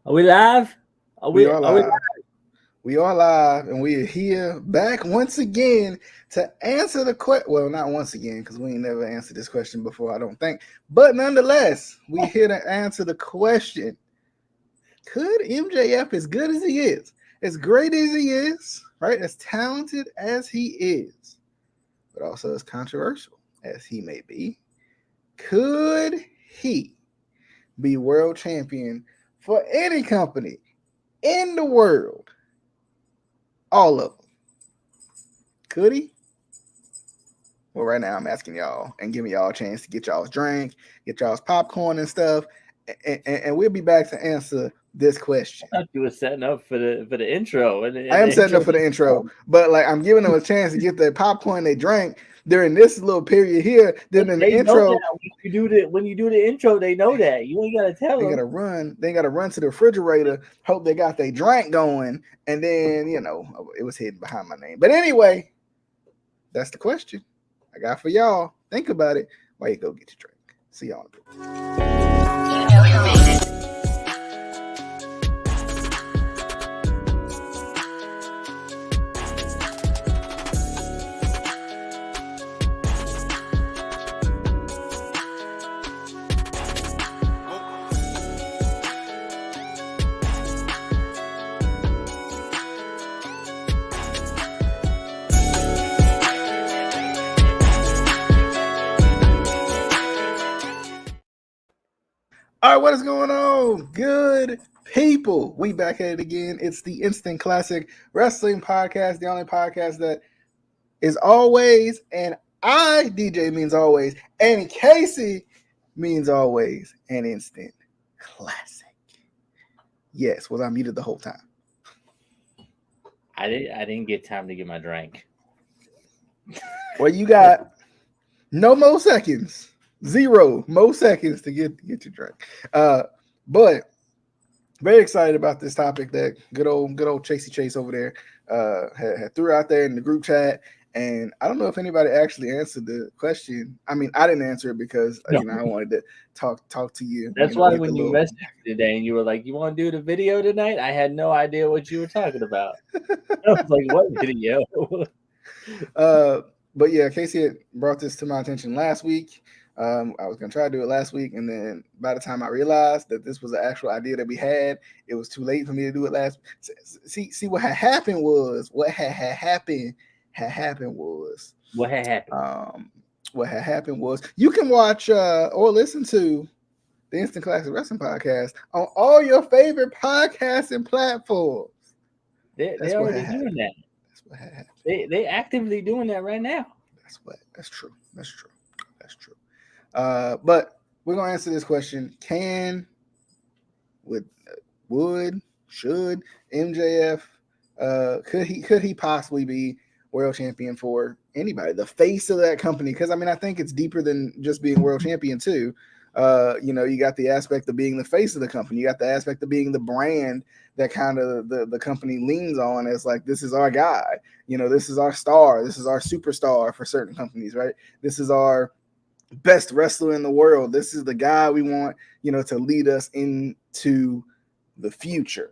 Are we live? Are We we? are Are we? live. We are live, and we are here back once again to answer the question. Well, not once again, because we ain't never answered this question before, I don't think. But nonetheless, we here to answer the question: could MJF, as good as he is, as great as he is, right, as talented as he is, but also as controversial as he may be, could he be world champion for any company in the world? All of them. Could he? Well, right now I'm asking y'all and giving y'all a chance to get y'all's drink, get y'all's popcorn and stuff, and we'll be back to answer this question. I thought you were setting up for the intro, and I am the setting intro. up for the intro, but like I'm giving them a chance to get their popcorn they drank during this little period here. Then in the They know intro, that when you do the intro, they know that you ain't gotta tell they them. gotta run. They gotta run to the refrigerator, hope they got their drink going, and then it was hidden behind my name. But anyway, that's the question I got for y'all. Think about it while you go get your drink. See y'all in a bit. You know who made it. All right, what is going on? Good people. We back at it again. It's the Instant Classic Wrestling Podcast, the only podcast that is always, and DJ means always, and Casey means always, an instant classic. Yes, was I muted the whole time? I didn't get time to get my drink. Well, you got no more seconds. 0 more seconds to get your drink. But very excited about this topic that good old Chasey Chase over there had threw out there in the group chat. And I don't know if anybody actually answered the question. I mean, I didn't answer it because I wanted to talk to you. That's why when you messaged me today and you were like, "You want to do the video tonight?" I had no idea what you were talking about. I was like, "What video?" But yeah, Casey had brought this to my attention last week. I was gonna try to do it last week, and then by the time I realized that this was an actual idea that we had, it was too late for me to do it last. See what had happened was what had happened was what had happened. What had happened was you can watch or listen to the Instant Classic Wrestling Podcast on all your favorite podcasting platforms. They already doing that. That's what had happened. They actively doing that right now. That's true. But we're gonna answer this question: should MJF could he possibly be world champion for anybody, the face of that company? Because I mean, I think it's deeper than just being world champion too. You got the aspect of being the face of the company. You got the aspect of being the brand that kind of the company leans on as like, this is our guy. This is our star. This is our superstar for certain companies, right? This is our best wrestler in the world. This is the guy we want, to lead us into the future.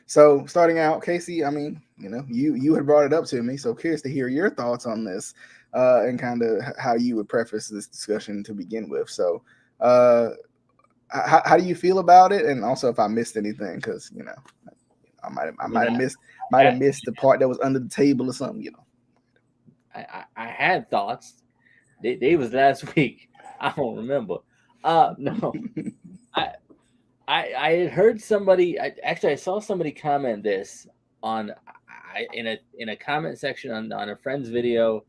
So starting out, Casey, I mean, you had brought it up to me, so curious to hear your thoughts on this and kind of how you would preface this discussion to begin with. So how do you feel about it? And also if I missed anything, because, I might have missed the part that was under the table or something, I had thoughts. They was last week. I don't remember. No, I had heard somebody. I saw somebody comment this in a comment section on a friend's video.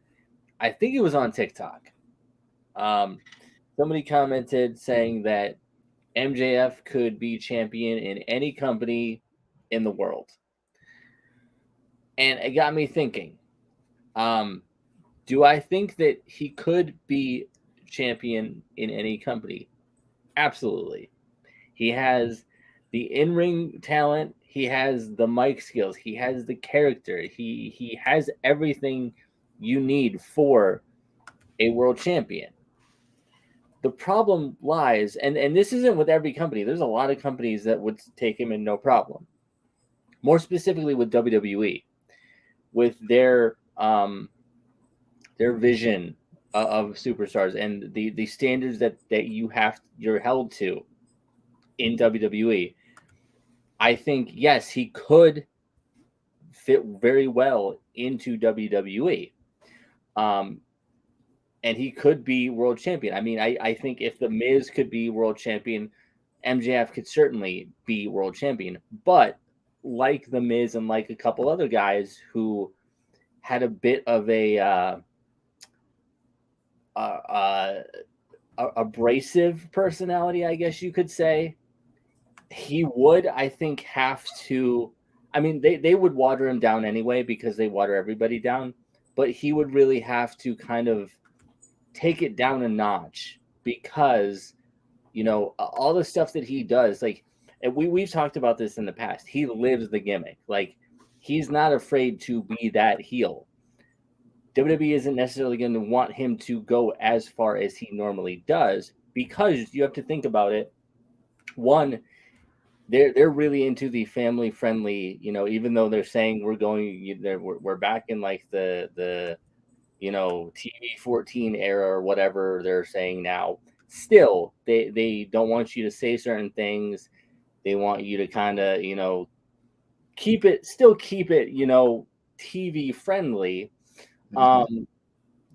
I think it was on TikTok. Somebody commented saying that MJF could be champion in any company in the world, and it got me thinking. Do I think that he could be champion in any company? Absolutely. He has the in-ring talent. He has the mic skills. He has the character. He has everything you need for a world champion. the problem lies, and this isn't with every company. There's a lot of companies that would take him in no problem. More specifically with WWE, with their vision of superstars and the standards that you're held to in WWE. I think yes, he could fit very well into WWE. And he could be world champion. I mean, I think if The Miz could be world champion, MJF could certainly be world champion. But like The Miz and like a couple other guys who had a bit of a abrasive personality, I guess you could say, he would, I think, have to. I mean, they would water him down anyway because they water everybody down. But he would really have to kind of take it down a notch because, you know, all the stuff that he does, like, and we've talked about this in the past. He lives the gimmick. Like, he's not afraid to be that heel. WWE isn't necessarily going to want him to go as far as he normally does because you have to think about it. One, they're really into the family friendly, you know, even though they're saying we're back in like the you know, TV 14 era or whatever they're saying now. Still, they don't want you to say certain things. They want you to kind of, you know, keep it, you know, TV friendly. You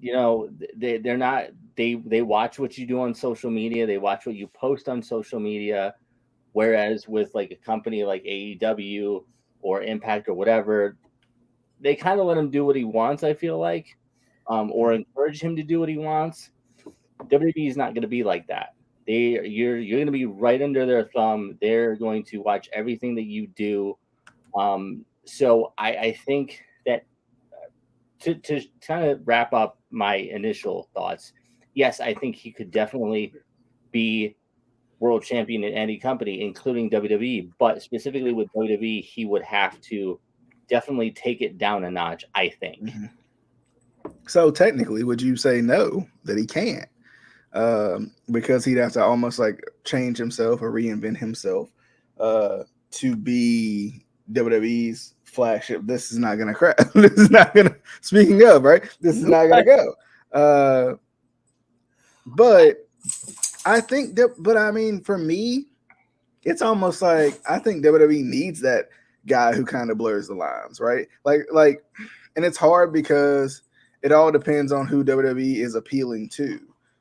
know, they're not, they watch what you do on social media. They watch what you post on social media. Whereas with like a company like AEW or Impact or whatever, they kind of let him do what he wants, I feel like. Or encourage him to do what he wants. WWE is not going to be like that. You're going to be right under their thumb. They're going to watch everything that you do. So I think that to kind of wrap up my initial thoughts, yes, I think he could definitely be world champion in any company, including WWE. But specifically with WWE, he would have to definitely take it down a notch, I think. Mm-hmm. So technically, would you say no, that he can't? Because he'd have to almost like change himself or reinvent himself to be WWE's flagship. This is not going to crack. This is not going to, speaking of, right? This is not going to go. But I think that, but I mean, for me, it's almost like I think WWE needs that guy who kind of blurs the lines, right? Like, and it's hard because it all depends on who WWE is appealing to,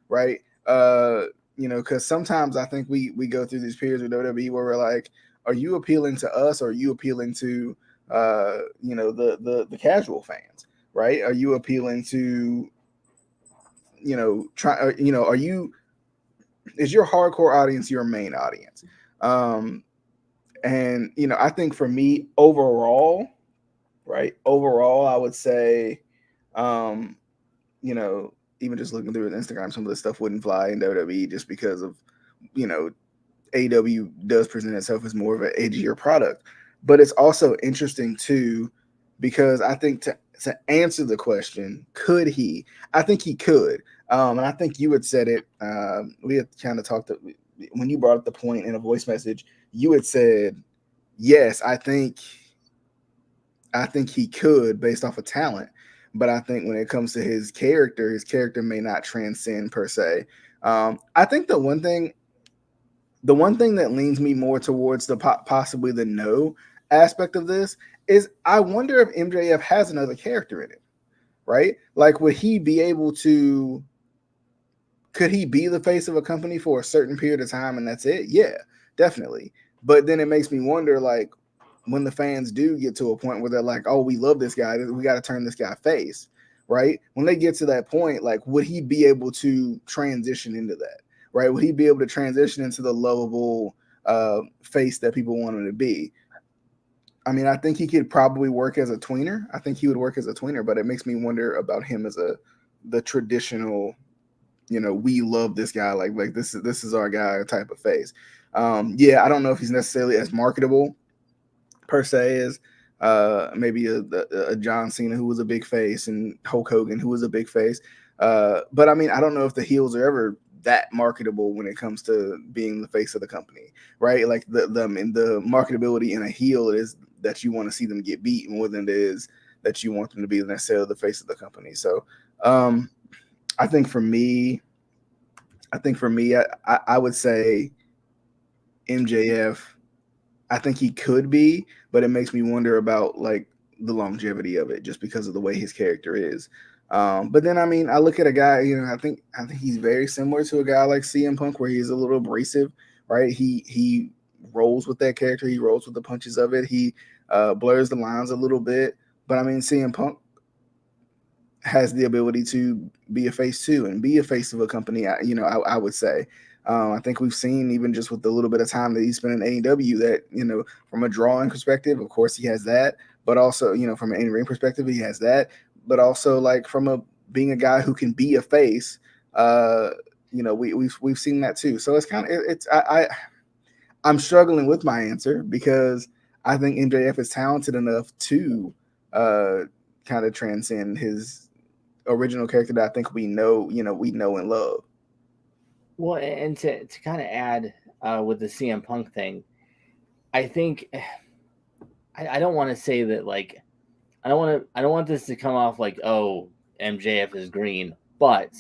right? You know, because sometimes I think we go through these periods with WWE where we're like, are you appealing to us or are you appealing to you know, the casual fans, right? Are you appealing to, you know, are you, is your hardcore audience your main audience? And you know, I think for me overall, right? Overall, I would say you know, even just looking through Instagram, some of this stuff wouldn't fly in WWE just because of, you know, AEW does present itself as more of an edgier product. But it's also interesting too, because I think to answer the question, could he? I think he could. And I think you had said it. We had kind of talked when you brought up the point in a voice message. You had said, yes, I think he could based off of talent. But I think when it comes to his character may not transcend per se. I think the one thing that leans me more towards the possibly the no aspect of this is I wonder if MJF has another character in it, right? Like, would he be able to? Could he be the face of a company for a certain period of time and that's it? Yeah, definitely. But then it makes me wonder, like, when the fans do get to a point where they're like, oh, we love this guy, we got to turn this guy face, right? When they get to that point, like, would he be able to transition into that, right? Would he be able to transition into the lovable face that people want him to be? I mean, I think he could probably work as a tweener. I think he would work as a tweener, but it makes me wonder about him as the traditional, you know, we love this guy, like this is our guy type of face. Yeah, I don't know if he's necessarily as marketable per se as maybe a John Cena, who was a big face, and Hulk Hogan, who was a big face. But I mean, I don't know if the heels are ever that marketable when it comes to being the face of the company, right? Like the marketability in a heel is that you want to see them get beat more than it is that you want them to be necessarily the face of the company. So I think for me, I would say MJF. I think he could be, but it makes me wonder about like the longevity of it, just because of the way his character is. But then, I mean, I look at a guy. I think he's very similar to a guy like CM Punk, where he's a little abrasive, right? He rolls with that character. He rolls with the punches of it. He blurs the lines a little bit. But I mean, CM Punk has the ability to be a face too, and be a face of a company. I would say. I think we've seen, even just with the little bit of time that he's spent in AEW, that from a drawing perspective, of course, he has that, but also from an in-ring perspective, he has that, but also like from being a guy who can be a face. We've seen that too. So it's kind of I'm struggling with my answer, because I think MJF is talented enough to kind of transcend his original character that I think we know and love. Well, and to kind of add with the CM Punk thing, I think I don't want to say that, like, I don't want this to come off like, oh, MJF is green, but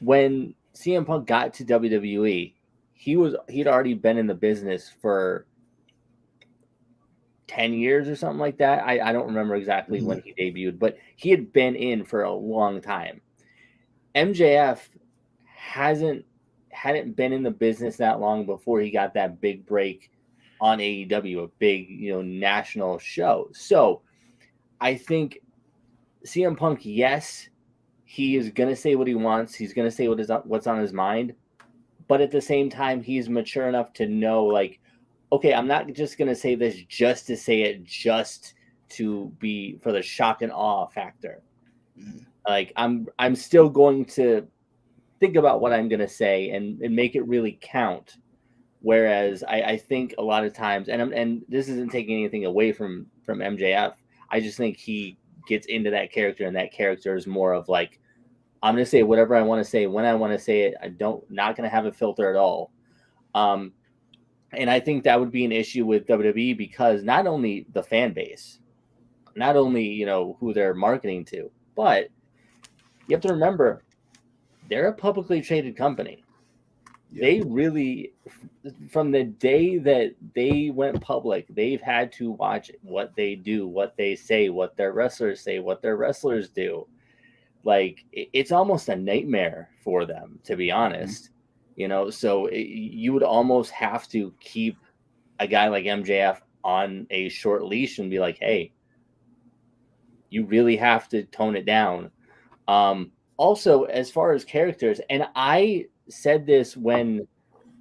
when CM Punk got to WWE, he'd already been in the business for 10 years or something like that. I don't remember exactly when he debuted, but he had been in for a long time. MJF hadn't been in the business that long before he got that big break on AEW, a big, national show. So I think CM Punk, yes, he is going to say what he wants. He's going to say what's on his mind. But at the same time, he's mature enough to know, like, okay, I'm not just going to say this just to say it, just to be for the shock and awe factor. Like, I'm still going to think about what I'm going to say and make it really count. Whereas I think a lot of times, and this isn't taking anything away from MJF, I just think he gets into that character, and that character is more of like, I'm going to say whatever I want to say when I want to say it. Not going to have a filter at all. And I think that would be an issue with WWE, because not only the fan base, not only, who they're marketing to, but you have to remember, they're a publicly traded company. Yeah. They really, from the day that they went public, they've had to watch what they do, what they say, what their wrestlers say, what their wrestlers do. Like, it's almost a nightmare for them, to be honest. So you would almost have to keep a guy like MJF on a short leash and be like, hey, you really have to tone it down. Also, as far as characters, and I said this when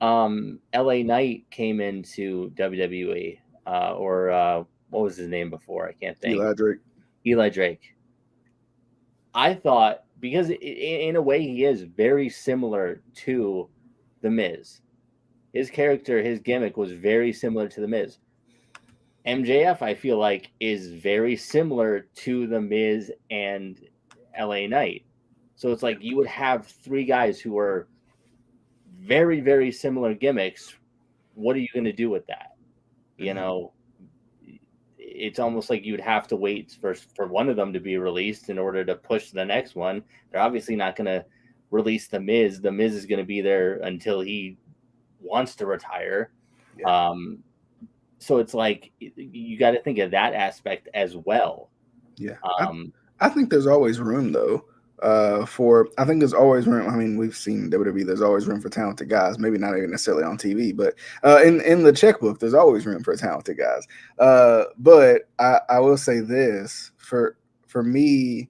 LA Knight came into WWE, or what was his name before? I can't think. Eli Drake. I thought, because in a way he is very similar to The Miz. His character, his gimmick was very similar to The Miz. MJF, I feel like, is very similar to The Miz and LA Knight. So it's like you would have three guys who are very, very similar gimmicks. What are you going to do with that? It's almost like you'd have to wait for one of them to be released in order to push the next one. They're obviously not going to release The Miz. The Miz is going to be there until he wants to retire. Yeah. So it's like you got to think of that aspect as well. Yeah. I think there's always room, though. I think there's always room. I mean, we've seen WWE. There's always room for talented guys. Maybe not even necessarily on TV, but in the checkbook, there's always room for talented guys. But I will say this for me,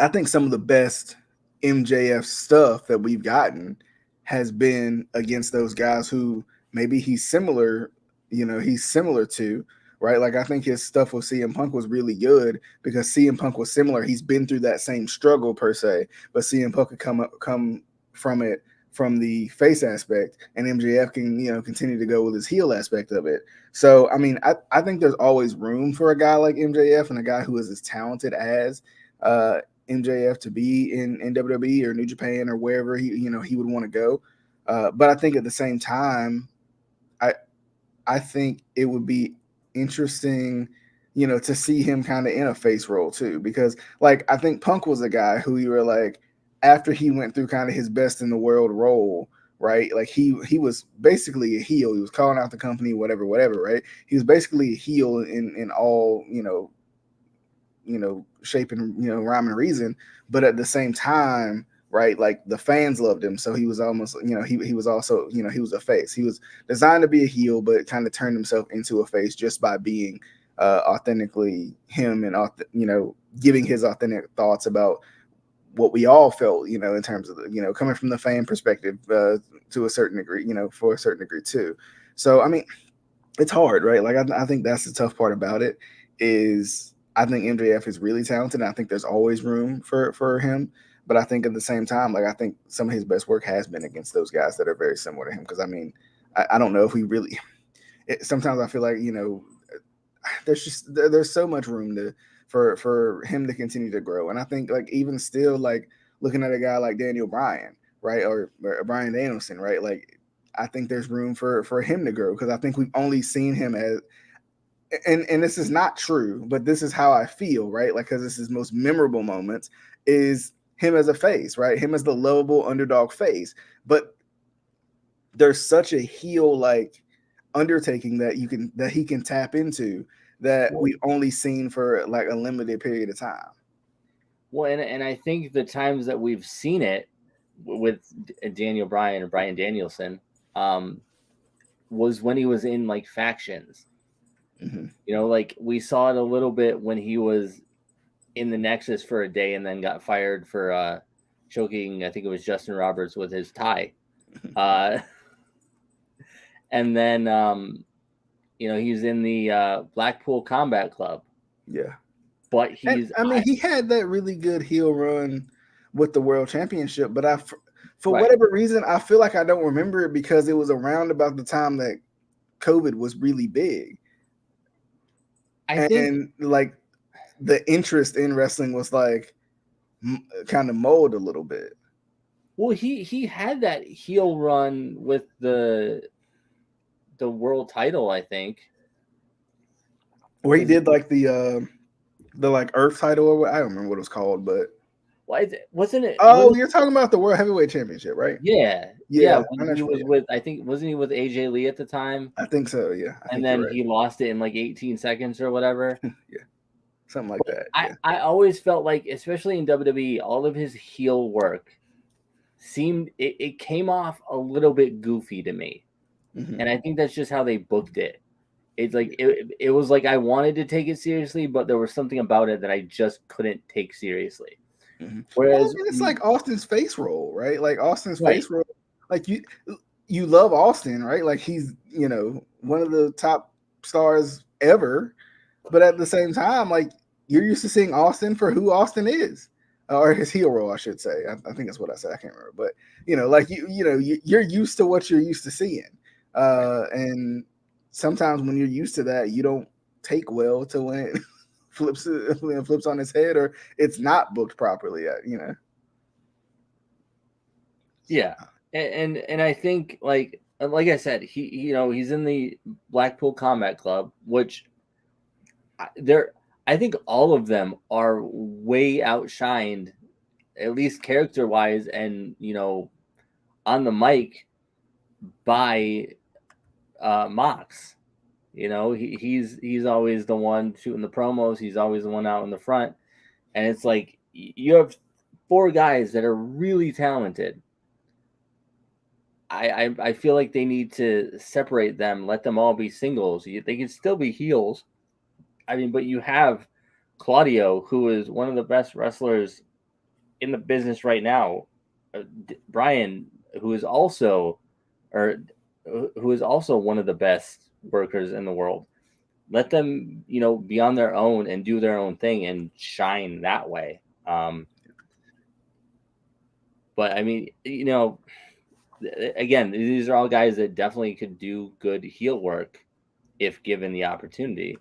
I think some of the best MJF stuff that we've gotten has been against those guys who maybe he's similar to. Right, like I think his stuff with CM Punk was really good because CM Punk was similar. He's been through that same struggle per se, but CM Punk could come from it from the face aspect, and MJF can continue to go with his heel aspect of it. So I mean, I think there's always room for a guy like MJF and a guy who is as talented as MJF to be in WWE or New Japan or wherever he would want to go. But I think at the same time, I think it would be interesting, to see him kind of in a face role too, because like I think Punk was a guy who you were like after he went through kind of his best in the world role, right? Like he was basically a heel. He was calling out the company, whatever, right? He was basically a heel in all shape and rhyme and reason, but at the same time, right, like the fans loved him, so he was almost he was also he was a face. He was designed to be a heel, but kind of turned himself into a face just by being authentically him and giving his authentic thoughts about what we all felt, in terms of coming from the fan perspective to a certain degree, for a certain degree too. So I mean, it's hard, right? Like I think that's the tough part about it is I think MJF is really talented. And I think there's always room for him. But I think at the same time, like I think some of his best work has been against those guys that are very similar to him. Because I mean, I don't know if we really. Sometimes I feel like there's so much room for him to continue to grow. And I think like even still like looking at a guy like Daniel Bryan, right, or Bryan Danielson, right, like I think there's room for him to grow because I think we've only seen him as. And this is not true, but this is how I feel, right? Like, because this is most memorable moments is him as a face, right? Him as the lovable underdog face. But there's such a heel like undertaking that he can tap into that we've only seen for like a limited period of time. Well, and I think the times that we've seen it with Daniel Bryan or Bryan Danielson was when he was in like factions. Mm-hmm. Like we saw it a little bit when he was in the Nexus for a day and then got fired for choking, I think it was Justin Roberts with his tie. And then, he's in the Blackpool Combat Club. Yeah. But he had that really good heel run with the World Championship, but for right. whatever reason, I feel like I don't remember it because it was around about the time that COVID was really big. I think like the interest in wrestling was like kind of mold a little bit. Well, he had that heel run with the world title, I think. Where he did like the like Earth title or what, I don't remember what it was called, but wasn't it? Oh, you're talking about the World Heavyweight Championship, right? Yeah. When he was with, I think, wasn't he with AJ Lee at the time? I think so. Yeah. And then he lost it in like 18 seconds or whatever. Yeah. Something like that. Yeah. I always felt like, especially in WWE, all of his heel work seemed it came off a little bit goofy to me. Mm-hmm. And I think that's just how they booked it. It's like it was like I wanted to take it seriously, but there was something about it that I just couldn't take seriously. Mm-hmm. Whereas it's like Austin's face role, right? Like Austin's face role, like you love Austin, right? Like he's one of the top stars ever, but at the same time, like you're used to seeing Austin for who Austin is, or his heel role, I should say. I think that's what I said. I can't remember, but like you're used to what you're used to seeing, and sometimes when you're used to that, you don't take well to when it flips on his head or it's not booked properly. Yeah, and I think like I said, he's in the Blackpool Combat Club, which I think all of them are way outshined, at least character wise, and on the mic by Mox. He's always the one shooting the promos. He's always the one out in the front, and it's like you have 4 guys that are really talented. I feel like they need to separate them, let them all be singles. They can still be heels. I mean, but you have Claudio, who is one of the best wrestlers in the business right now. Brian, who is also one of the best workers in the world. Let them, be on their own and do their own thing and shine that way. But I mean, again, these are all guys that definitely could do good heel work if given the opportunity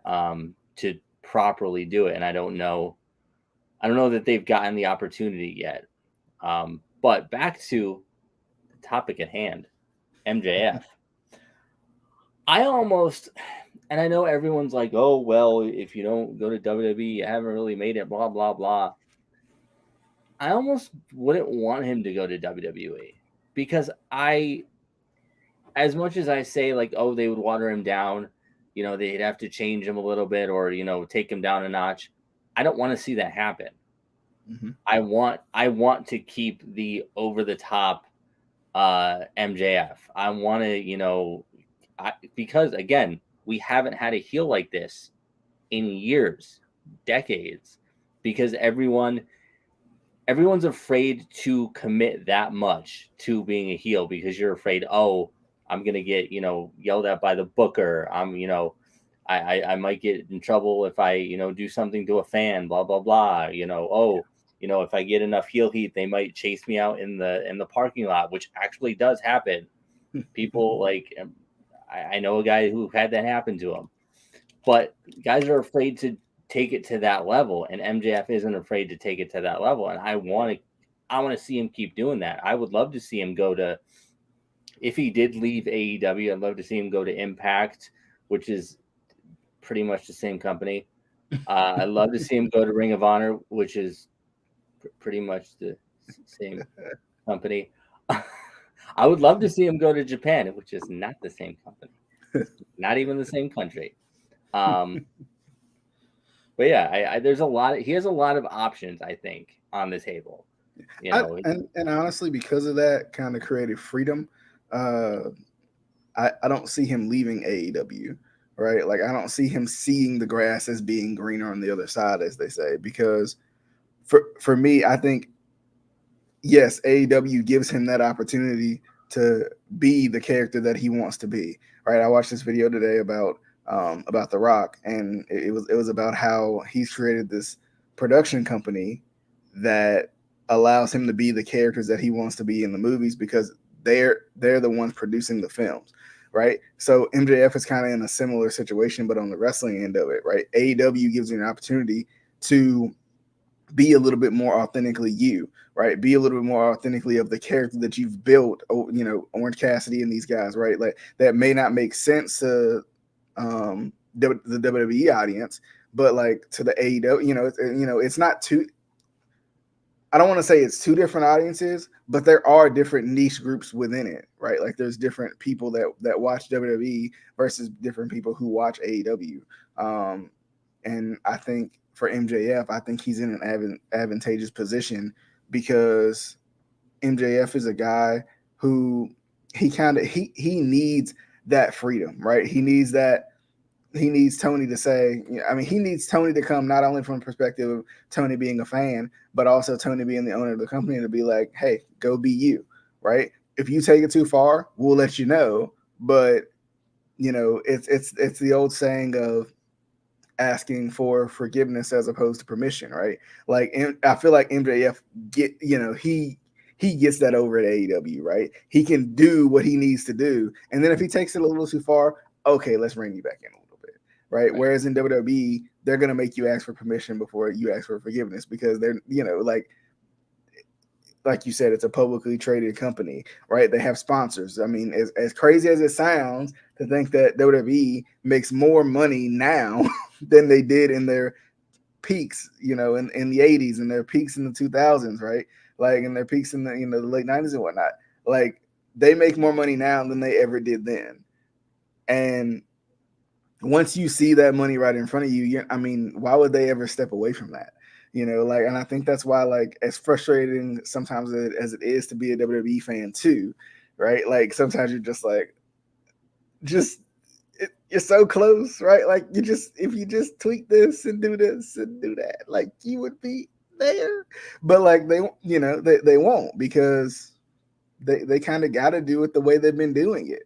to properly do it. And I don't know I don't know that they've gotten the opportunity yet. But back to the topic at hand, MJF. I almost, and I know everyone's like, oh, well, if you don't go to WWE, you haven't really made it, blah, blah, blah. I almost wouldn't want him to go to WWE because as much as I say, like, oh, they would water him down, they'd have to change him a little bit or, take him down a notch. I don't want to see that happen. Mm-hmm. I want to keep the over the top MJF. I want to, because again, we haven't had a heel like this in years, decades, because everyone's afraid to commit that much to being a heel because you're afraid, oh, I'm gonna get yelled at by the booker. I might get in trouble if I do something to a fan. Blah blah blah. If I get enough heel heat, they might chase me out in the parking lot, which actually does happen. People like I know a guy who had that happen to him, but guys are afraid to take it to that level, and MJF isn't afraid to take it to that level, and I want to see him keep doing that. I would love to see him go to, if he did leave AEW, I'd love to see him go to Impact, which is pretty much the same company. I'd love to see him go to Ring of Honor, which is pretty much the same company. I would love to see him go to Japan, which is not the same company, not even the same country. But yeah, there's a lot. He has a lot of options, I think, on the table. And honestly, because of that kind of creative freedom, I don't see him leaving AEW, right? Like I don't see him seeing the grass as being greener on the other side, as they say. Because for me, I think yes, AEW gives him that opportunity to be the character that he wants to be, right? I watched this video today about The Rock, and it was about how he's created this production company that allows him to be the characters that he wants to be in the movies because they're the ones producing the films, right? So MJF is kind of in a similar situation, but on the wrestling end of it, right? AEW gives you an opportunity to be a little bit more authentically you, right? Be a little bit more authentically of the character that you've built, Orange Cassidy and these guys, right? Like that may not make sense to the WWE audience, but like to the AEW, it's not too, I don't want to say it's two different audiences, but there are different niche groups within it, right? Like there's different people that watch WWE versus different people who watch AEW. And I think for MJF, I think he's in an advantageous position because MJF is a guy who he needs that freedom, right? He needs Tony to say, he needs Tony to come not only from the perspective of Tony being a fan, but also Tony being the owner of the company to be like, hey, go be you, right? If you take it too far, we'll let you know. But, it's the old saying of asking for forgiveness as opposed to permission, right? Like, I feel like MJF he gets that over at AEW, right? He can do what he needs to do. And then if he takes it a little too far, okay, let's bring you back in a little bit, right? Whereas in WWE, they're going to make you ask for permission before you ask for forgiveness because they're, like you said, it's a publicly traded company, right? They have sponsors. I mean, as crazy as it sounds to think that WWE makes more money now than they did in their peaks, in the 80s and their peaks in the 2000s, right? Like in their peaks in the the late 90s and whatnot. Like they make more money now than they ever did then. And once you see that money right in front of you, why would they ever step away from that? And I think that's why, like, as frustrating sometimes as it is to be a WWE fan too, right? Like sometimes you're just like, you're so close, right? Like if you just tweak this and do this and do that, like you would be there. But like they won't because they kind of got to do it the way they've been doing it,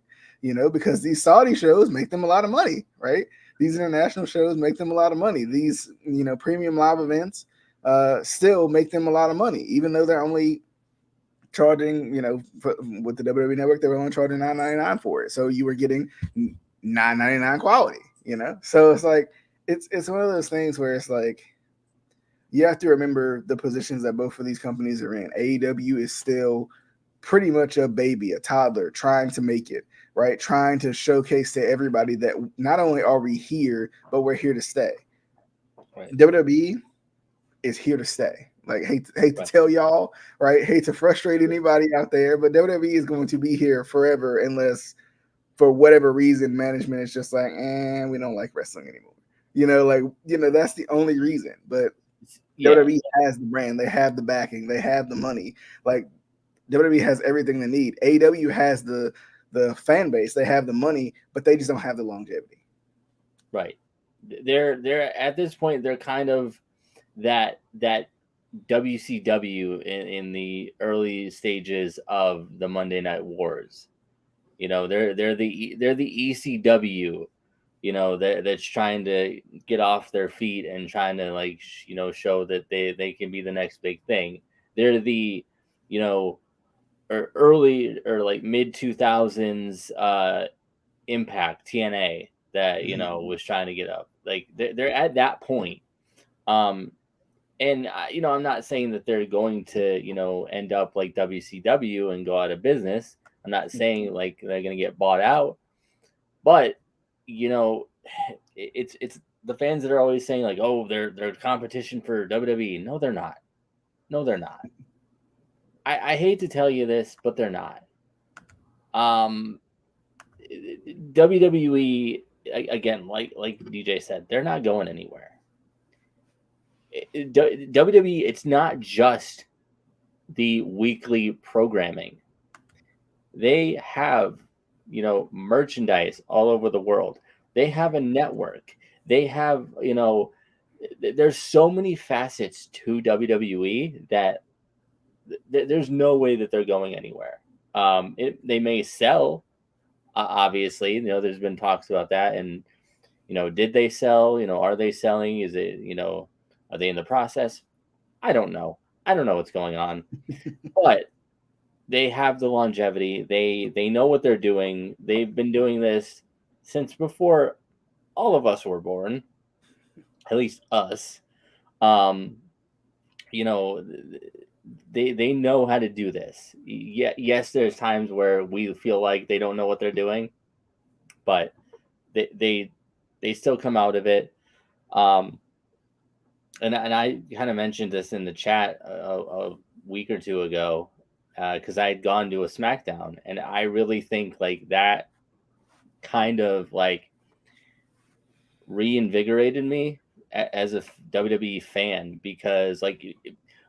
because these Saudi shows make them a lot of money, right? These international shows make them a lot of money. These, premium live events still make them a lot of money, even though they're only charging, with the WWE Network, they were only charging $9.99 for it. So you were getting $9.99 quality, So it's like, it's one of those things where it's like, you have to remember the positions that both of these companies are in. AEW is still pretty much a baby, a toddler, trying to make it, right? Trying to showcase to everybody that not only are we here, but we're here to stay. Right. WWE is here to stay. Like, hate to tell y'all, right? Hate to frustrate anybody out there, but WWE is going to be here forever unless, for whatever reason, management is just like, we don't like wrestling anymore. That's the only reason. But WWE has the brand, they have the backing, they have the money. Like, WWE has everything they need. AEW has the fan base, they have the money, but they just don't have the longevity. Right. They're at this point, they're kind of that WCW in the early stages of the Monday Night Wars. They're the ECW, that's trying to get off their feet and trying to show that they can be the next big thing. They're the early or like mid 2000s Impact TNA that was trying to get up. Like they're at that point. And I'm not saying that they're going to end up like WCW and go out of business. I'm not saying like they're going to get bought out, but it's the fans that are always saying like, oh, they're competition for WWE. No, they're not. I hate to tell you this, but they're not. WWE, again, like DJ said, they're not going anywhere. WWE, it's not just the weekly programming. They have, merchandise all over the world. They have a network. They have, there's so many facets to WWE that there's no way that they're going anywhere. They may sell, obviously. There's been talks about that, and did they sell? Are they selling? Is it, are they in the process? I don't know. I don't know what's going on, but they have the longevity. They know what they're doing. They've been doing this since before all of us were born, at least us. They know how to do this. Yes, there's times where we feel like they don't know what they're doing, but they still come out of it. And I kind of mentioned this in the chat a week or two ago, because I had gone to a SmackDown, and I really think like that kind of like reinvigorated me as a WWE fan, because like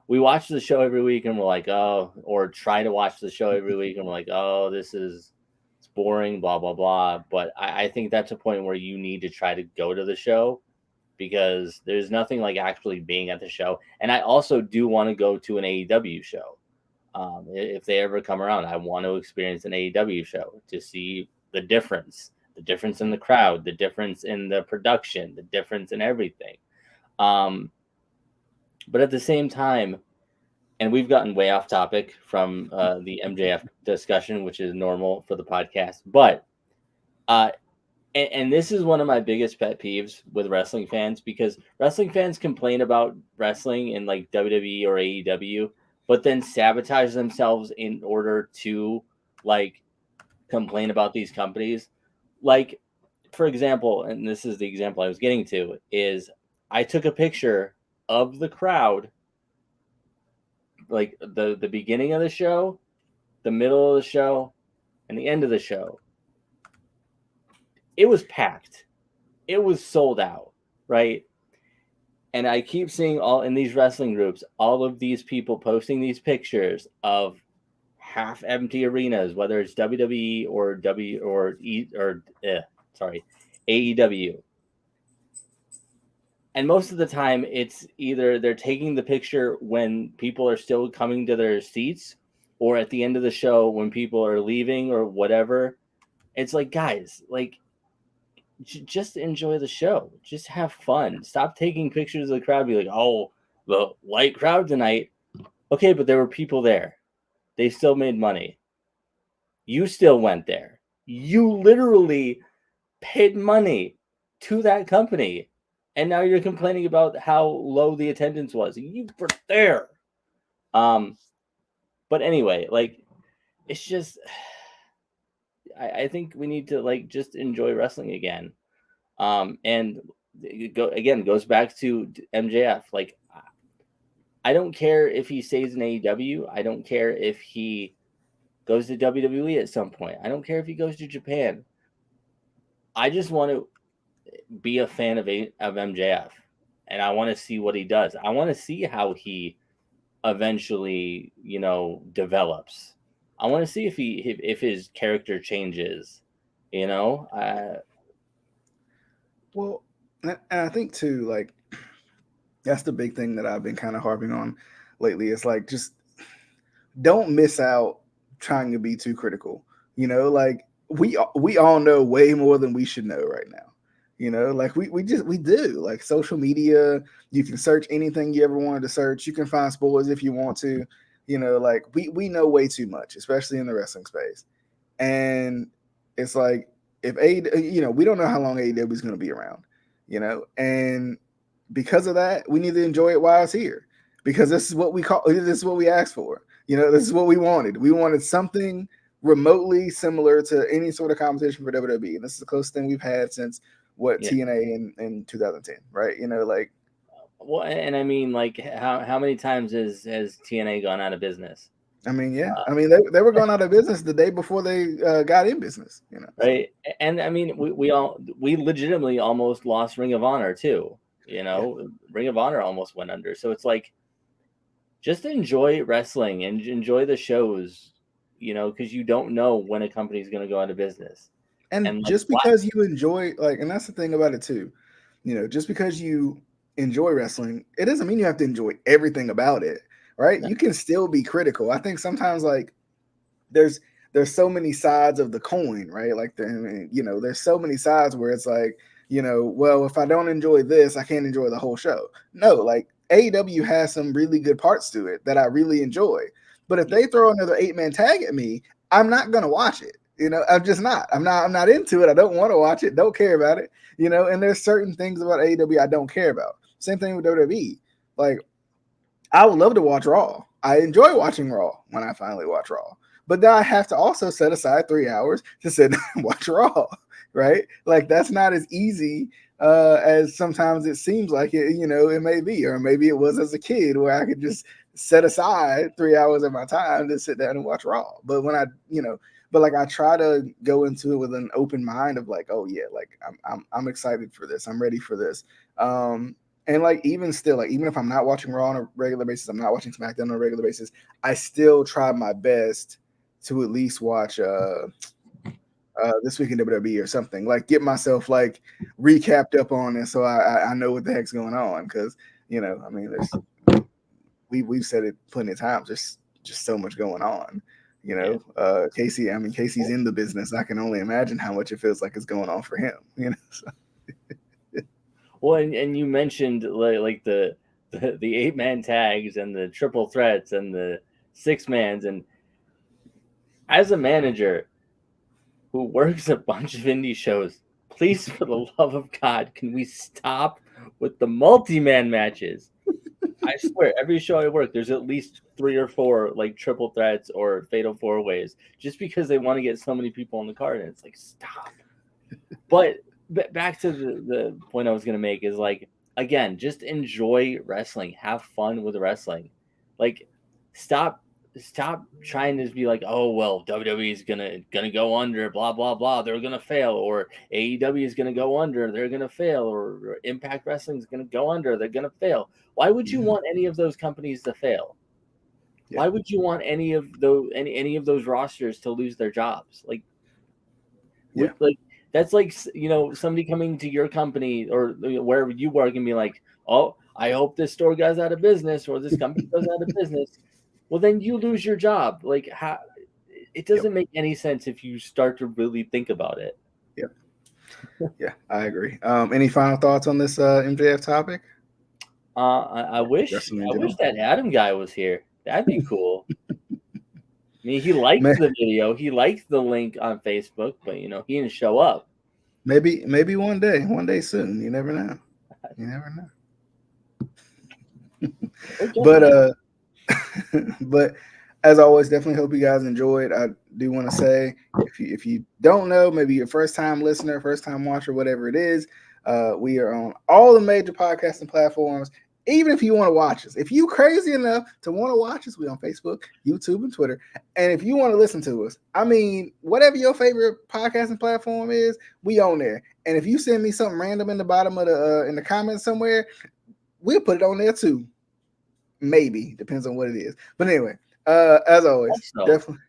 we watch the show every week and we're like, oh, or try to watch the show every week and we're like, oh, it's boring, blah, blah, blah. But I think that's a point where you need to try to go to the show, because there's nothing like actually being at the show. And I also do want to go to an AEW show. If they ever come around, I want to experience an AEW show to see the difference in the crowd, the difference in the production, the difference in everything. But at the same time, and we've gotten way off topic from the MJF discussion, which is normal for the podcast, but and this is one of my biggest pet peeves with wrestling fans, because wrestling fans complain about wrestling in like WWE or AEW, but then sabotage themselves in order to like complain about these companies. Like, for example, and this is the example I was getting to, is I took a picture of the crowd, like the beginning of the show, the middle of the show, and the end of the show. It was packed. It was sold out, right? And I keep seeing all in these wrestling groups, all of these people posting these pictures of half empty arenas, whether it's WWE or AEW. And most of the time, it's either they're taking the picture when people are still coming to their seats, or at the end of the show when people are leaving or whatever. It's like, guys, like, just enjoy the show. Just have fun. Stop taking pictures of the crowd. Be like, oh, the light crowd tonight. Okay, but there were people there. They still made money. You still went there. You literally paid money to that company and now you're complaining about how low the attendance was. You were there. But anyway, like, it's just, I think we need to like just enjoy wrestling again. And it goes back to MJF. Like, I don't care if he stays in AEW. I don't care if he goes to WWE at some point. I don't care if he goes to Japan. I just want to be a fan of MJF, and I want to see what he does. I want to see how he eventually, develops. I want to see if his character changes. Well, and I think too, like, that's the big thing that I've been kind of harping on lately. It's like, just don't miss out trying to be too critical. Like, we all know way more than we should know right now. Like, we do. Like, social media, you can search anything you ever wanted to search. You can find spoilers if you want to. Like, we know way too much, especially in the wrestling space. And it's like, if we don't know how long AEW is going to be around, and because of that, we need to enjoy it while it's here, because this is what we asked for. This is what we wanted. We wanted something remotely similar to any sort of competition for WWE. And this is the closest thing we've had since TNA in 2010, right? Like, well, and I mean, like, how many times has TNA gone out of business? I mean, yeah. I mean, they were going out of business the day before they got in business, right? And I mean, we legitimately almost lost Ring of Honor too. Ring of Honor almost went under. So it's like, just enjoy wrestling and enjoy the shows, because you don't know when a company is going to go out of business. And just because you enjoy, like, and that's the thing about it too, just because you enjoy wrestling, it doesn't mean you have to enjoy everything about it, right? No. You can still be critical. I think sometimes, like, there's so many sides of the coin, right? Like, there's so many sides where it's like, well, if I don't enjoy this, I can't enjoy the whole show. No, like, AEW has some really good parts to it that I really enjoy. But if they throw another 8-man tag at me, I'm not gonna watch it. I'm just not. I'm not into it. I don't want to watch it. Don't care about it. And there's certain things about AEW I don't care about. Same thing with WWE. Like, I would love to watch Raw. I enjoy watching Raw when I finally watch Raw. But then I have to also set aside 3 hours to sit and watch Raw, right? Like, that's not as easy as sometimes it seems like it may be, or maybe it was as a kid where I could just set aside 3 hours of my time to sit down and watch Raw. But when I try to go into it with an open mind of like, oh yeah, like I'm excited for this. I'm ready for this. And like, even still, like, even if I'm not watching Raw on a regular basis, I'm not watching SmackDown on a regular basis, I still try my best to at least watch This Week in WWE or something, like, get myself like recapped up on it so I know what the heck's going on. Because I mean, we've said it plenty of times, there's just so much going on. Casey's in the business. I can only imagine how much it feels like it's going on for him. So. Well, and you mentioned like the 8-man tags and the triple threats and the 6-mans, and as a manager who works a bunch of indie shows, please, for the love of God, can we stop with the multi-man matches? I swear, every show I work, there's at least 3 or 4 like triple threats or fatal 4-ways, just because they want to get so many people on the card, and it's like, stop. But back to the point I was going to make is, like, again, just enjoy wrestling, have fun with wrestling. Like, stop trying to be like, oh, well, WWE is gonna go under, blah blah blah, they're gonna fail, or AEW is gonna go under, they're gonna fail, or Impact Wrestling is gonna go under, they're gonna fail. Why would you want any of those companies to fail? Yeah. Why would you want any of those rosters to lose their jobs? Like, yeah. Like, that's like, somebody coming to your company or wherever you work and be like, oh, I hope this store goes out of business or this company goes out of business. Well, then you lose your job. Like, how? It doesn't make any sense if you start to really think about it. Yeah, I agree. Any final thoughts on this MJF topic? I wish that Adam guy was here. That'd be cool. I mean, he liked the video. He liked the link on Facebook, but he didn't show up. Maybe one day soon. You never know. You never know. Or just But but as always, definitely hope you guys enjoyed. I do want to say, if you don't know, maybe your first time listener, first time watcher, whatever it is, we are on all the major podcasting platforms. Even if you want to watch us, if you crazy enough to want to watch us, we on Facebook, YouTube, and Twitter. And if you want to listen to us, I mean, whatever your favorite podcasting platform is, we on there. And if you send me something random in the bottom of the in the comments somewhere, we'll put it on there too. Maybe depends on what it is. But anyway, as always, Also, definitely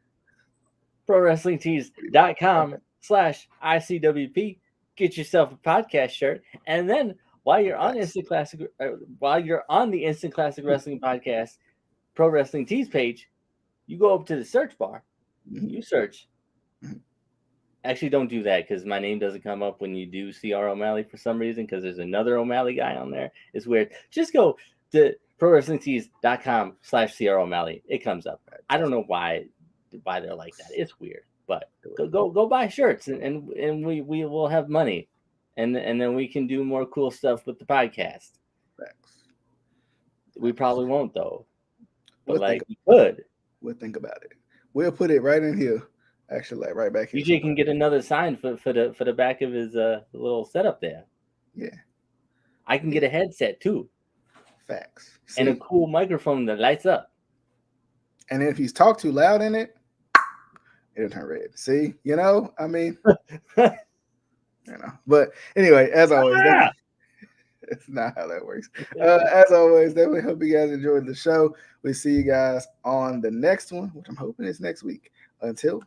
ProWrestlingTees.com/ICWP. Get yourself a podcast shirt, and then while you're on Nice. while you're on the Instant Classic Wrestling Podcast Pro Wrestling Tees page, you go up to the search bar, Mhm. you search. Mhm. Actually, don't do that because my name doesn't come up when you do CR O'Malley for some reason because there's another O'Malley guy on there. It's weird. Just go to ProWrestlingTees.com/CR O'Malley. It comes up. I don't know why they're like that. It's weird. But go buy shirts and we will have money. And then we can do more cool stuff with the podcast. Facts. We probably won't though. But We'll we could. We'll think about it. We'll put it right in here. Actually, like right back here. DJ can get another sign for the back of his little setup there. Yeah. I can get a headset too. Facts. And a See? cool microphone that lights up. And if he's talk too loud in it, it'll turn red. See? You know? I mean, you know. But anyway, as always, that's not how that works. As always, definitely hope you guys enjoyed the show. We see you guys on the next one, which I'm hoping is next week. Until